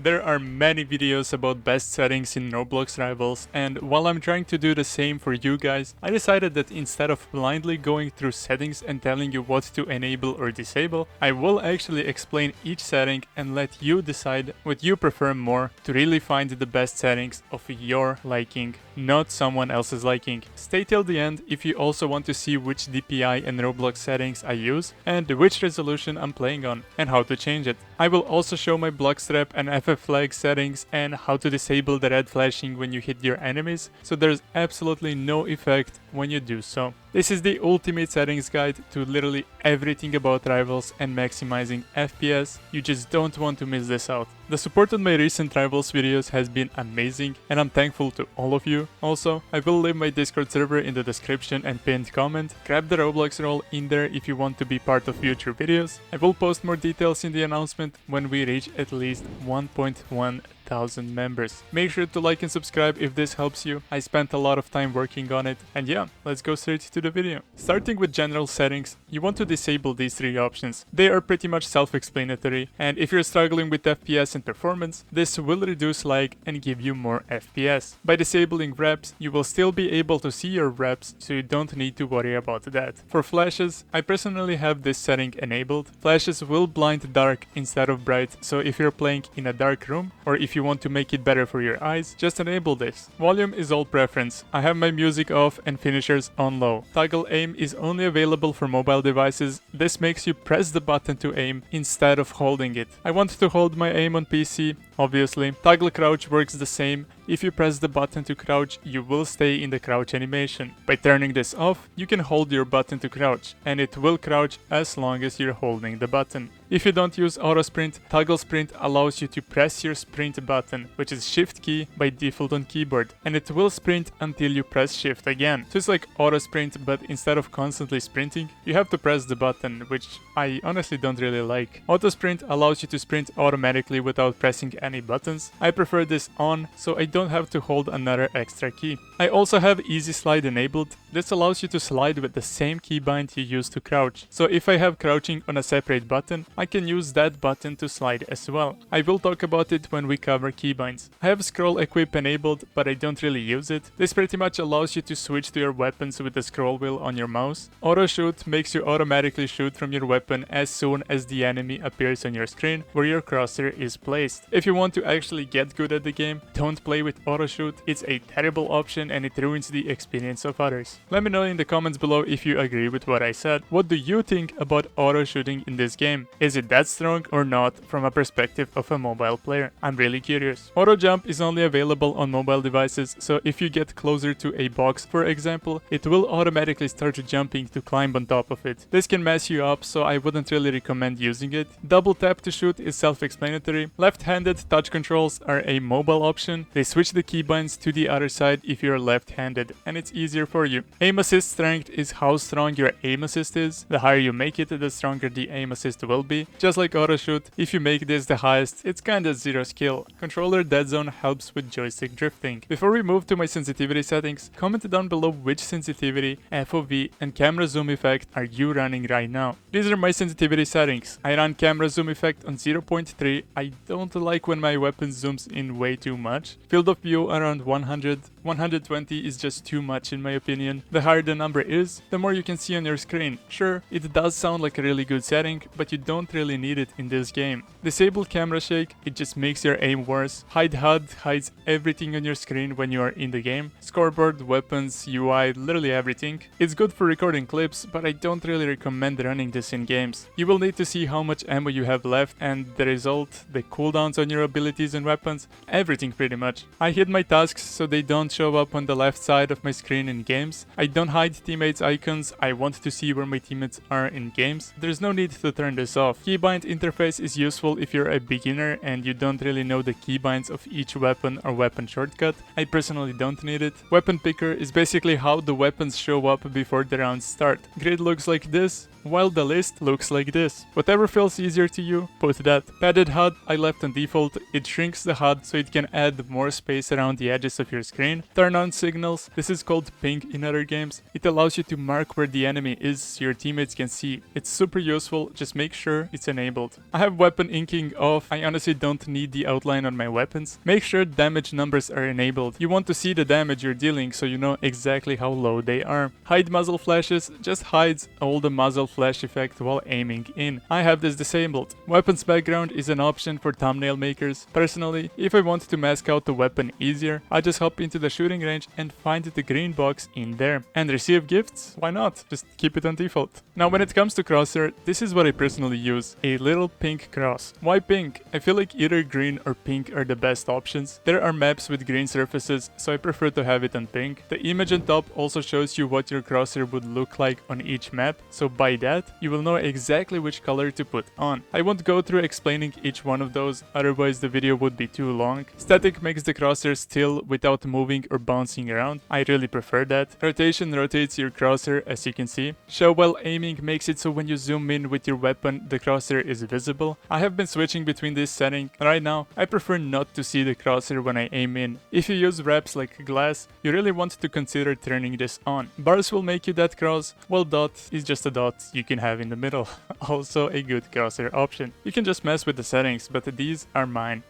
There are many videos about best settings in Roblox Rivals, and while I'm trying to do the same for you guys, I decided that instead of blindly going through settings and telling you what to enable or disable, I will actually explain each setting and let you decide what you prefer more to really find the best settings of your liking, not someone else's liking. Stay till the end if you also want to see which DPI and Roblox settings I use and which resolution I'm playing on and how to change it. I will also show my Blockstrap and FFlags settings and how to disable the red flashing when you hit your enemies, so there's absolutely no effect when you do so. This is the ultimate settings guide to literally everything about Rivals and maximizing FPS. You just don't want to miss this out. The support on my recent Rivals videos has been amazing and I'm thankful to all of you. Also, I will leave my Discord server in the description and pinned comment. Grab the Roblox role in there if you want to be part of future videos. I will post more details in the announcement when we reach at least 1.1 thousand members. Make sure to like and subscribe if this helps you. I spent a lot of time working on it. And yeah, let's go straight to the video. Starting with general settings, you want to disable these three options. They are pretty much self-explanatory, and if you're struggling with FPS and performance, this will reduce lag and give you more FPS. By disabling reps, you will still be able to see your reps, so you don't need to worry about that. For flashes, I personally have this setting enabled. Flashes will blind dark instead of bright, so if you're playing in a dark room, or if you want to make it better for your eyes, just enable this. Volume is all preference. I have my music off and finishers on low. Toggle aim is only available for mobile devices. This makes you press the button to aim instead of holding it. I want to hold my aim on PC, obviously. Toggle crouch works the same. If you press the button to crouch, you will stay in the crouch animation. By turning this off, you can hold your button to crouch, and it will crouch as long as you're holding the button. If you don't use auto sprint, toggle sprint allows you to press your sprint button, which is shift key by default on keyboard, and it will sprint until you press shift again. So it's like auto sprint, but instead of constantly sprinting, you have to press the button, which I honestly don't really like. Auto sprint allows you to sprint automatically without pressing any buttons. I prefer this on, so I don't have to hold another extra key. I also have easy slide enabled. This allows you to slide with the same keybind you use to crouch. So if I have crouching on a separate button, I can use that button to slide as well. I will talk about it when we cover keybinds. I have scroll equip enabled, but I don't really use it. This pretty much allows you to switch to your weapons with the scroll wheel on your mouse. Auto shoot makes you automatically shoot from your weapon as soon as the enemy appears on your screen where your crosshair is placed. If you want to actually get good at the game, don't play with auto shoot. It's a terrible option and it ruins the experience of others. Let me know in the comments below if you agree with what I said. What do you think about auto shooting in this game? Is it that strong or not from a perspective of a mobile player? I'm really curious. Auto jump is only available on mobile devices, so if you get closer to a box, for example, it will automatically start jumping to climb on top of it. This can mess you up, so I wouldn't really recommend using it. Double tap to shoot is self-explanatory. Left-handed touch controls are a mobile option. They switch the keybinds to the other side if you're left-handed, and it's easier for you. Aim assist strength is how strong your aim assist is. The higher you make it, the stronger the aim assist will be. Just like auto shoot, if you make this the highest, it's kinda zero skill. Controller dead zone helps with joystick drifting. Before we move to my sensitivity settings, comment down below which sensitivity, FOV, and camera zoom effect are you running right now. These are my sensitivity settings. I run camera zoom effect on 0.3. I don't like when my weapon zooms in way too much. Field of view around 100. 120 is just too much in my opinion. The higher the number is, the more you can see on your screen. Sure, it does sound like a really good setting, but you don't really need it in this game. Disable camera shake, it just makes your aim worse. Hide HUD hides everything on your screen when you are in the game. Scoreboard, weapons, UI, literally everything. It's good for recording clips, but I don't really recommend running this in games. You will need to see how much ammo you have left and the result, the cooldowns on your abilities and weapons, everything pretty much. I hid my tasks so they don't show up on the left side of my screen in games. I don't hide teammates icons. I want to see where my teammates are in games. There's no need to turn this off. Keybind interface is useful if you're a beginner and you don't really know the keybinds of each weapon or weapon shortcut. I personally don't need it. Weapon picker is basically how the weapons show up before the rounds start. Grid looks like this, while the list looks like this. Whatever feels easier to you, put that. Padded HUD I left on default disabled, it shrinks the HUD so it can add more space around the edges of your screen. Turn on signals. This is called ping in other games. It allows you to mark where the enemy is so your teammates can see. It's super useful, just make sure it's enabled. I have weapon inking off. I honestly don't need the outline on my weapons. Make sure damage numbers are enabled. You want to see the damage you're dealing so you know exactly how low they are. Hide muzzle flashes just hides all the muzzle flash effect while aiming in. I have this disabled. Weapons background is an option for thumbnail makers. Personally, if I want to mask out the weapon easier, I just hop into the shooting range and find the green box in there. And receive gifts? Why not? Just keep it on default. Now when it comes to Crosshair, this is what I personally use. A little pink cross. Why pink? I feel like either green or pink are the best options. There are maps with green surfaces, so I prefer to have it on pink. The image on top also shows you what your crosshair would look like on each map, so by that, you will know exactly which color to put on. I won't go through explaining each one of those, otherwise the video would be too long. Static makes the crosshair still without moving or bouncing around. I really prefer that. Rotation rotates your crosshair, as you can see. Show while aiming makes it so when you zoom in with your weapon, the crosshair is visible. I have been switching between this setting. Right now, I prefer not to see the crosshair when I aim in. If you use wraps like glass, you really want to consider turning this on. Bars will make you that cross, while dot is just a dot you can have in the middle. Also a good crosshair option. You can just mess with the settings, but these are mine.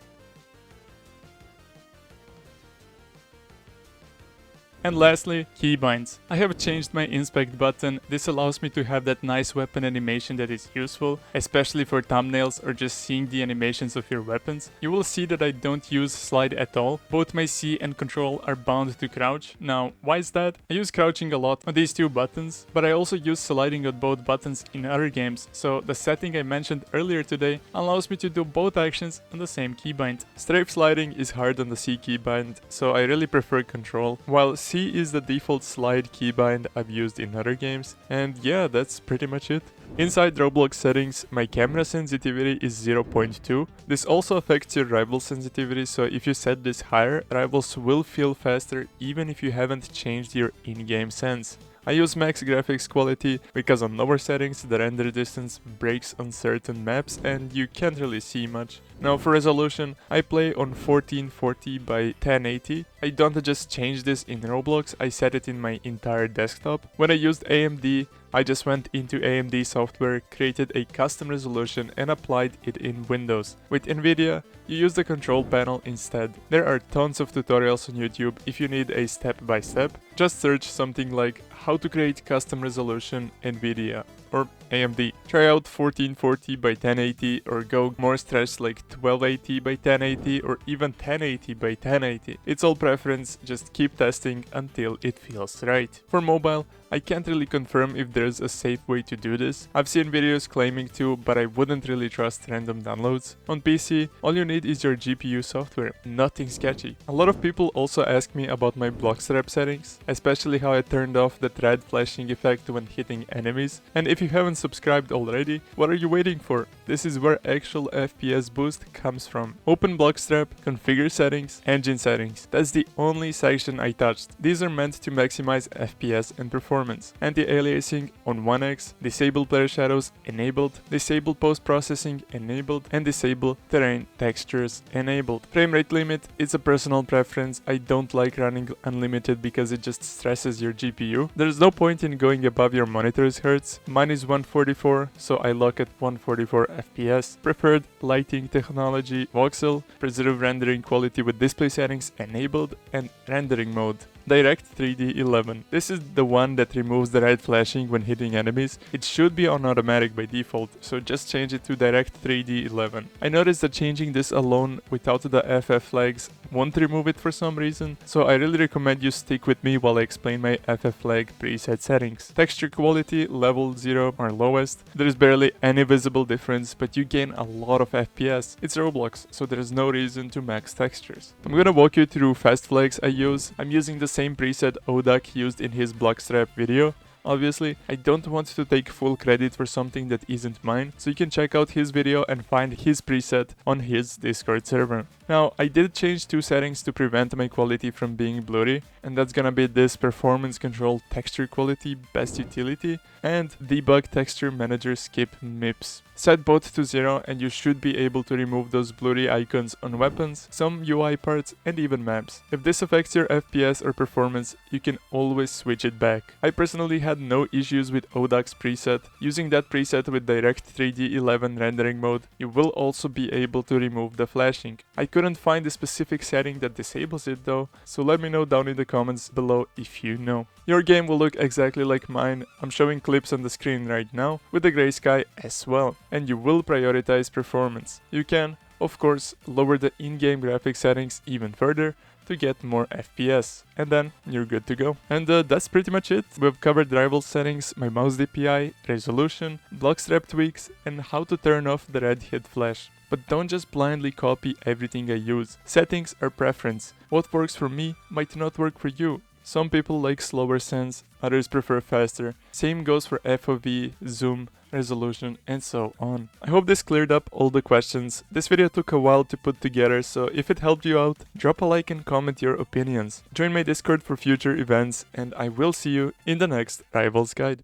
And lastly, keybinds. I have changed my inspect button. This allows me to have that nice weapon animation that is useful, especially for thumbnails or just seeing the animations of your weapons. You will see that I don't use slide at all. Both my C and control are bound to crouch. Now, why is that? I use crouching a lot on these two buttons, but I also use sliding on both buttons in other games, so the setting I mentioned earlier today allows me to do both actions on the same keybind. Strafe sliding is hard on the C keybind, so I really prefer control, while C is the default slide keybind I've used in other games, and yeah, that's pretty much it. Inside Roblox settings, my camera sensitivity is 0.2. This also affects your rival sensitivity, so if you set this higher, rivals will feel faster even if you haven't changed your in-game sense. I use max graphics quality because on lower settings the render distance breaks on certain maps and you can't really see much. Now for resolution, I play on 1440 by 1080. I don't just change this in Roblox, I set it in my entire desktop. When I used AMD, I just went into AMD software, created a custom resolution and applied it in Windows. With Nvidia, you use the control panel instead. There are tons of tutorials on YouTube if you need a step-by-step. Just search something like how to create custom resolution Nvidia or AMD. Try out 1440 by 1080 or go more stretched like 1280 by 1080 or even 1080 by 1080. It's all preference, just keep testing until it feels right. For mobile, I can't really confirm if there's a safe way to do this. I've seen videos claiming to, but I wouldn't really trust random downloads. On PC, all you need is your GPU software, nothing sketchy. A lot of people also ask me about my Blockstrap settings, especially how I turned off the red flashing effect when hitting enemies. And if you haven't subscribed already, what are you waiting for? This is where actual FPS boost comes from. Open Blockstrap, configure settings, engine settings. That's the only section I touched. These are meant to maximize FPS and performance. Anti-aliasing on 1x, disable player shadows enabled, disable post-processing enabled, and disable terrain textures enabled. Frame rate limit, it's a personal preference. I don't like running unlimited because it just stresses your GPU. There's no point in going above your monitor's hertz. Mine is 144, so I lock at 144 FPS. Preferred lighting technology, voxel, preserve rendering quality with display settings enabled, and rendering mode. Direct 3D 11. This is the one that removes the red flashing when hitting enemies. It should be on automatic by default, so just change it to Direct 3D 11. I noticed that changing this alone without the FFlags won't remove it for some reason, so I really recommend you stick with me while I explain my FFlag preset settings. Texture quality level 0 or lowest. There is barely any visible difference, but you gain a lot of FPS. It's Roblox, so there is no reason to max textures. I'm gonna walk you through fast flags I use. I'm using the same preset Odak used in his Blockstrap video. Obviously, I don't want to take full credit for something that isn't mine, so you can check out his video and find his preset on his Discord server. Now, I did change two settings to prevent my quality from being blurry, and that's gonna be this performance control texture quality best utility and debug texture manager skip MIPS. Set both to 0 and you should be able to remove those blurry icons on weapons, some UI parts and even maps. If this affects your FPS or performance, you can always switch it back. I personally had no issues with ODAX preset. Using that preset with direct 3D 11 rendering mode, you will also be able to remove the flashing. I couldn't find a specific setting that disables it though, so let me know down in the comments below if you know. Your game will look exactly like mine. I'm showing clips on the screen right now with the grey sky as well, and you will prioritize performance. You can, of course, lower the in-game graphics settings even further to get more FPS, and then you're good to go. And that's pretty much it. We've covered rival settings, my mouse DPI, resolution, Blockstrap tweaks, and how to turn off the red hit flash. But don't just blindly copy everything I use. Settings are preference. What works for me might not work for you. Some people like slower sense, others prefer faster. Same goes for FOV, zoom, resolution, and so on. I hope this cleared up all the questions. This video took a while to put together, so if it helped you out, drop a like and comment your opinions. Join my Discord for future events, and I will see you in the next Rivals Guide.